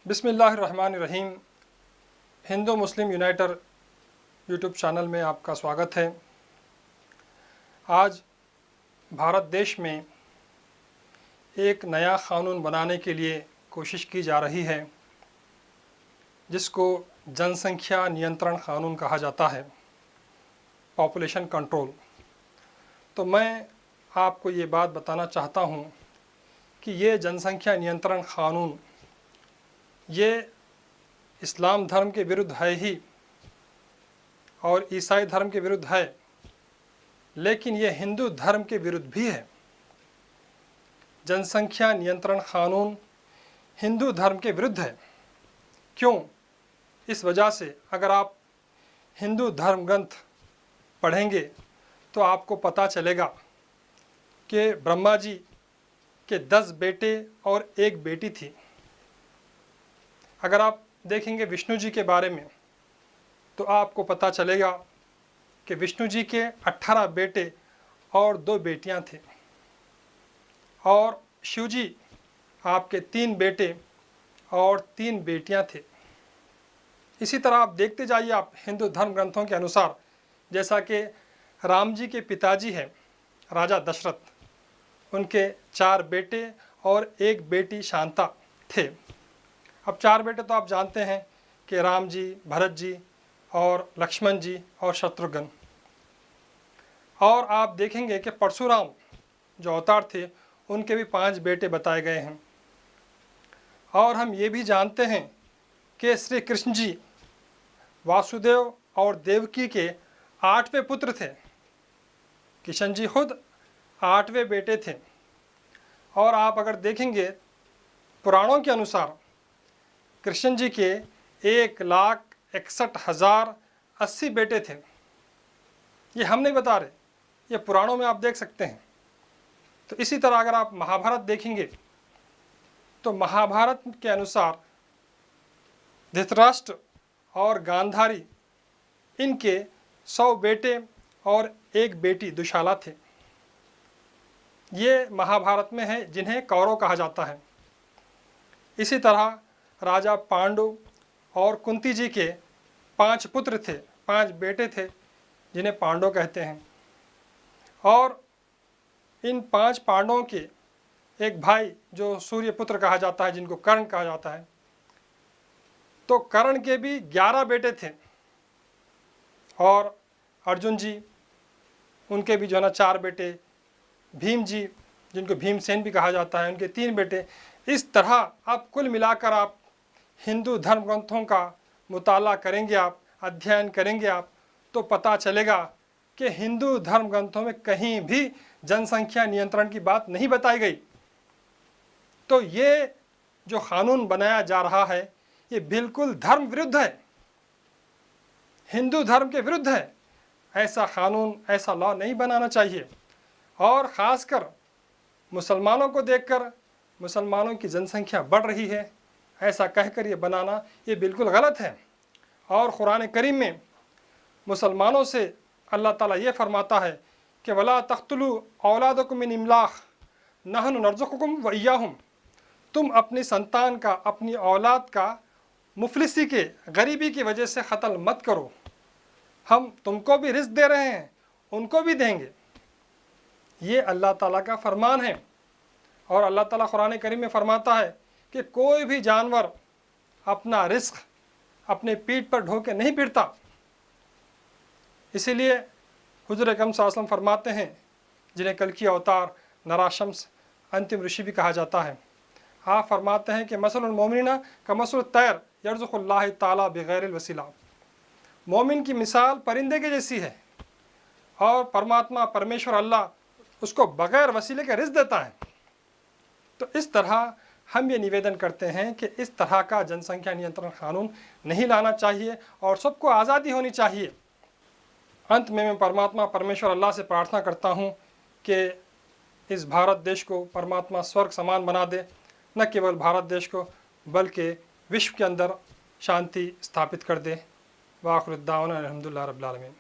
बिस्मिल्लाहिर्रहमानिर्रहीम। हिंदू मुस्लिम यूनाइटर YouTube channel में आपका स्वागत है। आज भारत देश में एक नया क़ानून बनाने के लिए कोशिश की जा रही है, जिसको जनसंख्या नियंत्रण क़ानून कहा जाता है, पॉपुलेशन कंट्रोल। तो मैं आपको ये बात बताना चाहता हूँ कि ये जनसंख्या नियंत्रण क़ानून ये इस्लाम धर्म के विरुद्ध है ही और ईसाई धर्म के विरुद्ध है, लेकिन ये हिंदू धर्म के विरुद्ध भी है। जनसंख्या नियंत्रण क़ानून हिंदू धर्म के विरुद्ध है। क्यों? इस वजह से अगर आप हिंदू धर्म ग्रंथ पढ़ेंगे तो आपको पता चलेगा कि ब्रह्मा जी के 10 बेटे और एक बेटी थी। अगर आप देखेंगे विष्णु जी के बारे में तो आपको पता चलेगा कि विष्णु जी के 18 बेटे और 2 बेटियां थे, और शिव जी आपके 3 बेटे और 3 बेटियां थे। इसी तरह आप देखते जाइए, आप हिंदू धर्म ग्रंथों के अनुसार, जैसा कि राम जी के पिताजी हैं राजा दशरथ, उनके 4 बेटे और 1 बेटी शांता थे। अब 4 बेटे तो आप जानते हैं कि राम जी, भरत जी और लक्ष्मण जी और शत्रुघ्न। और आप देखेंगे कि परशुराम जो अवतार थे, उनके भी 5 बेटे बताए गए हैं। और हम ये भी जानते हैं कि श्री कृष्ण जी वासुदेव और देवकी के 8वें पुत्र थे। किशन जी खुद 8वें बेटे थे। और आप अगर देखेंगे पुराणों के अनुसार कृष्ण जी के 1,61,080 बेटे थे। ये हम नहीं बता रहे, ये पुराणों में आप देख सकते हैं। तो इसी तरह अगर आप महाभारत देखेंगे तो महाभारत के अनुसार धृतराष्ट्र और गांधारी, इनके 100 बेटे और 1 बेटी दुशाला थे। ये महाभारत में है, जिन्हें कौरव कहा जाता है। इसी तरह राजा पांडु और कुंती जी के 5 पुत्र थे, 5 बेटे थे, जिन्हें पांडव कहते हैं। और इन 5 पांडवों के एक भाई जो सूर्यपुत्र कहा जाता है, जिनको कर्ण कहा जाता है, तो कर्ण के भी 11 बेटे थे। और अर्जुन जी, उनके भी जो है ना 4 बेटे। भीम जी, जिनको भीमसेन भी कहा जाता है, उनके 3 बेटे। इस तरह आप कुल मिलाकर आप हिंदू धर्म ग्रंथों का मुताला करेंगे, आप अध्ययन करेंगे आप, तो पता चलेगा कि हिंदू धर्म ग्रंथों में कहीं भी जनसंख्या नियंत्रण की बात नहीं बताई गई। तो ये जो क़ानून बनाया जा रहा है, ये बिल्कुल धर्म विरुद्ध है, हिंदू धर्म के विरुद्ध है। ऐसा क़ानून, ऐसा लॉ नहीं बनाना चाहिए। और ख़ासकर मुसलमानों को देखकर, मुसलमानों की जनसंख्या बढ़ रही है, ऐसा कहकर ये बनाना ये बिल्कुल गलत है। और कुरान करीम में मुसलमानों से अल्लाह ताला ये फरमाता है कि वला तख्तुलू औलादकुम मिन इमलाक़ नहनु नर्ज़ुकुकुम व इय्याहुम। तुम अपनी संतान का, अपनी औलाद का मुफलिसी के, गरीबी की वजह से क़त्ल मत करो। हम तुमको भी रिज़्क़ दे रहे हैं, उनको भी देंगे। ये अल्लाह ताला का फरमान है। और अल्लाह ताला कुरान करीम में फरमाता है कि कोई भी जानवर अपना रिस्क अपने पीठ पर ढो के नहीं फिरता। इसीलिए हुज़ूर अकरम सल्लल्लाहु अलैहि वसल्लम फरमाते हैं, जिन्हें कल की अवतार, नराशम्स, अंतिम ऋषि भी कहा जाता है, आप फरमाते हैं कि मसलुल मोमिना का मसल तैर यर्ज़ुक़ुल्लाह ताला बिग़ैरिल वसीला। मोमिन की मिसाल परिंदे के जैसी है, और परमात्मा, परमेश्वर अल्लाह, उसको बग़ैर वसीले के रिज़्क़ देता है। तो इस तरह हम ये निवेदन करते हैं कि इस तरह का जनसंख्या नियंत्रण क़ानून नहीं लाना चाहिए और सबको आज़ादी होनी चाहिए। अंत में मैं परमात्मा, परमेश्वर अल्लाह से प्रार्थना करता हूँ कि इस भारत देश को परमात्मा स्वर्ग समान बना दे। न केवल भारत देश को, बल्कि विश्व के अंदर शांति स्थापित कर दे। व आखिर दावाना अल्हम्दुलिल्लाह रब्बिल आलमीन।